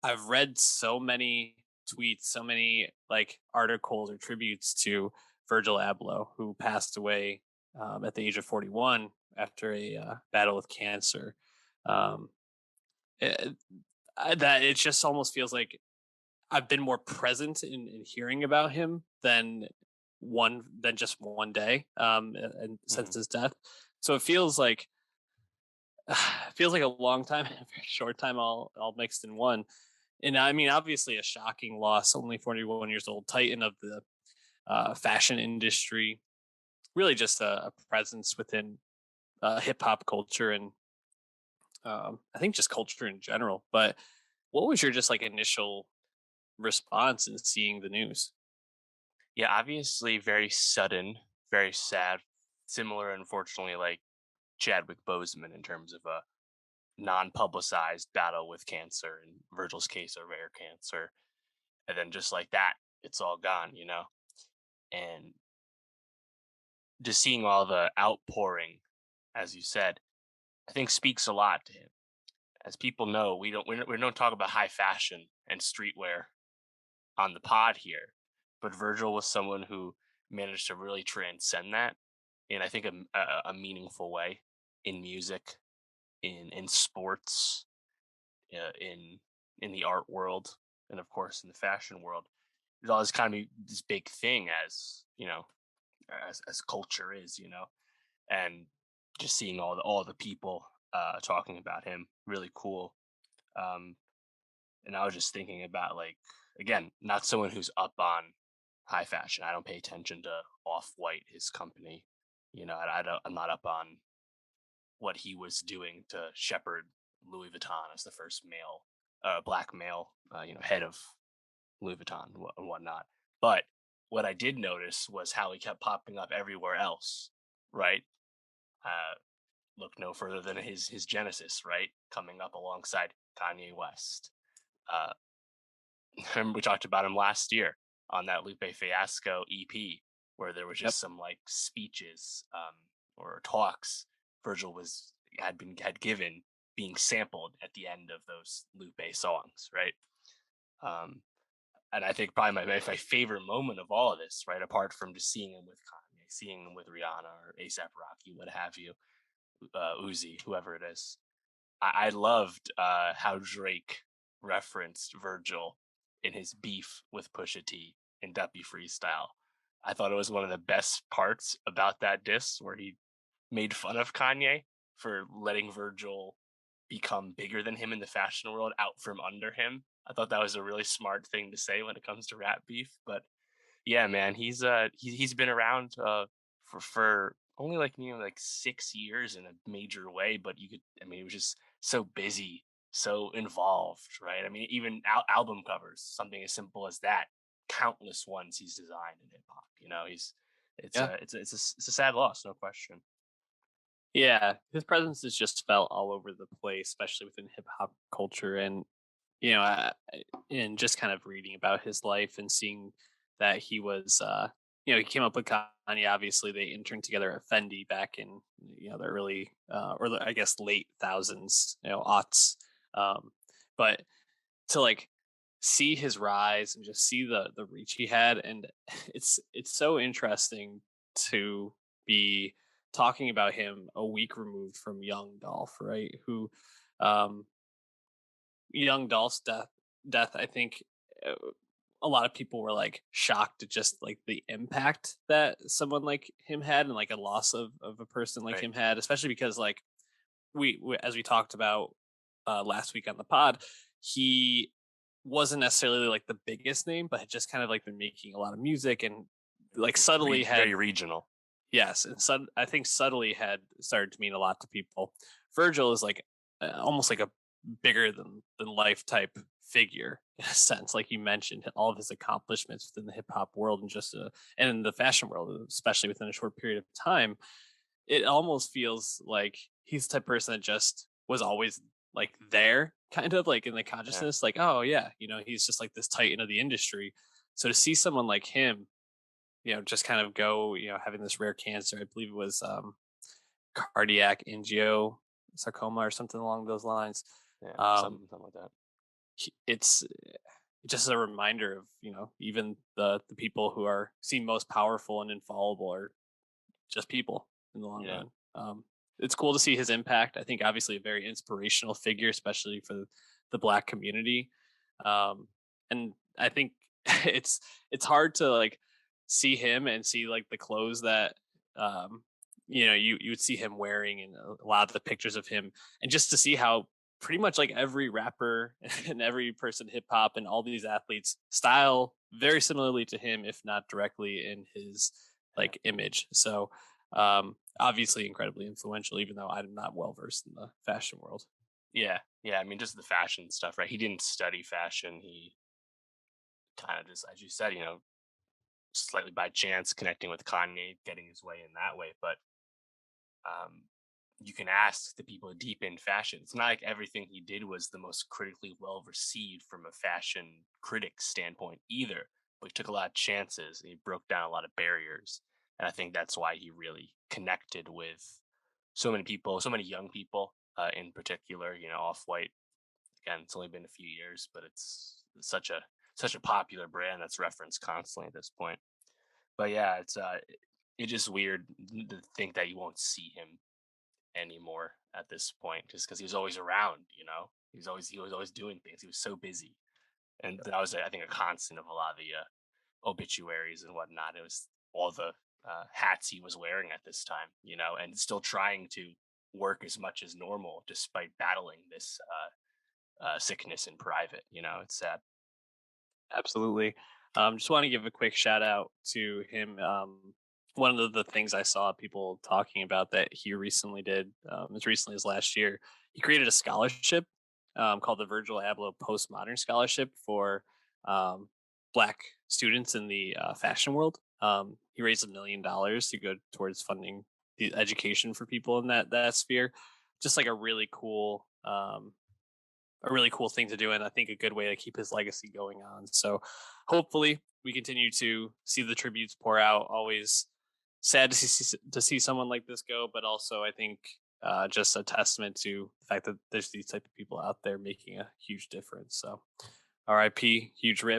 I've read so many tweets, so many like articles or tributes to Virgil Abloh, who passed away at the age of 41 after a battle with cancer. Um, it, that it just almost feels like I've been more present in hearing about him than just one day, and since Mhm. his death. So it feels like a long time, a very short time, all mixed in one. And I mean, obviously, a shocking loss. Only 41 years old, titan of the fashion industry. Really, just a presence within hip hop culture and I think just culture in general. But what was your just like initial response in seeing the news? Yeah, obviously very sudden, very sad. Similar, unfortunately, like Chadwick Boseman in terms of a non-publicized battle with cancer, in Virgil's case, a rare cancer. And then just like that, it's all gone, you know? And just seeing all the outpouring, as you said, I think speaks a lot to him. As people know, we don't talk about high fashion and streetwear on the pod here, but Virgil was someone who managed to really transcend that in, I think, a meaningful way in music, in sports, in the art world, and of course in the fashion world. It always kind of this big thing, as you know, as culture is, you know, and just seeing all the people talking about him, really cool. Um, and I was just thinking about, like, again, not someone who's up on high fashion. I don't pay attention to Off White, his company. You know, I don't. I'm not up on what he was doing to shepherd Louis Vuitton as the first male, black male, head of Louis Vuitton and whatnot. But what I did notice was how he kept popping up everywhere else, right? Uh, look no further than his Genesis, right, coming up alongside Kanye West. Uh, remember we talked about him last year on that Lupe Fiasco EP, where there was Yep. just some like speeches or talks Virgil had given being sampled at the end of those Lupe songs, right? Um, and I think probably my favorite moment of all of this, right, apart from just seeing him with Kanye, seeing him with Rihanna or ASAP Rocky, what have you, Uzi, whoever it is, I loved how Drake referenced Virgil in his beef with Pusha T in Duppy Freestyle. I thought it was one of the best parts about that diss, where he made fun of Kanye for letting Virgil become bigger than him in the fashion world, out from under him. I thought that was a really smart thing to say when it comes to rap beef. But yeah, man, he's been around for only like, 6 years in a major way, but you could, I mean, it was just so busy, so involved, right? I mean, even album covers, something as simple as that, countless ones he's designed in hip hop. You know, he's Yeah. it's a sad loss, no question. Yeah. His presence is just felt all over the place, especially within hip hop culture. And, you know, and just kind of reading about his life and seeing that he came up with Kanye. Obviously, they interned together at Fendi back in, the early, I guess late thousands, aughts. Um, but to like see his rise and just see the reach he had, and it's so interesting to be talking about him a week removed from young Dolph, right? Who um young Dolph's death, I think uh, a lot of people were like shocked at just like the impact that someone like him had, and like a loss of a person like Right. him had, especially because like we as we talked about last week on the pod, he wasn't necessarily like the biggest name, but had just kind of like been making a lot of music and like subtly Very had, regional. yes, and I think subtly had started to mean a lot to people. Virgil is like almost like a bigger than life type figure in a sense, like you mentioned, all of his accomplishments within the hip hop world and and in the fashion world, especially within a short period of time. It almost feels like he's the type of person that just was always like there, kind of like in the Yeah. consciousness, like, oh yeah, he's just like this titan of the industry. So to see someone like him, just kind of go, having this rare cancer, I believe it was cardiac angiosarcoma or something along those lines. Yeah. Um, Something like that. it's just a reminder of, even the people who are seem most powerful and infallible are just people in the long Yeah. run. It's cool to see his impact. I think obviously a very inspirational figure, especially for the black community. And I think it's hard to like see him and see like the clothes that you would see him wearing and a lot of the pictures of him, and just to see how pretty much like every rapper and every person hip hop and all these athletes style very similarly to him, if not directly in his Yeah. like image. So obviously incredibly influential, even though I'm not well versed in the fashion world. Yeah. Yeah. I mean, just the fashion stuff, right? He didn't study fashion. He kind of just, as you said, slightly by chance connecting with Kanye, getting his way in that way. But um, you can ask the people deep in fashion. It's not like everything he did was the most critically well received from a fashion critic standpoint either. But he took a lot of chances and he broke down a lot of barriers. And I think that's why he really connected with so many people, so many young people in particular. Off White, again, it's only been a few years, but it's such a popular brand that's referenced constantly at this point. But yeah, it's just weird to think that you won't see him anymore at this point, just because he was always around. He was always doing things. He was so busy, and that was, I think, a constant of a lot of the obituaries and whatnot. It was all the hats he was wearing at this time, and still trying to work as much as normal despite battling this sickness in private. It's sad. Absolutely. Just want to give a quick shout out to him. One of the things I saw people talking about that he recently did, as recently as last year, he created a scholarship called the Virgil Abloh Postmodern Scholarship for um, Black students in the fashion world. He raised $1 million to go towards funding the education for people in that sphere. Just like a really cool thing to do, and I think a good way to keep his legacy going on. So hopefully we continue to see the tributes pour out. Always sad to see someone like this go, but also I think just a testament to the fact that there's these type of people out there making a huge difference. So RIP, huge rip.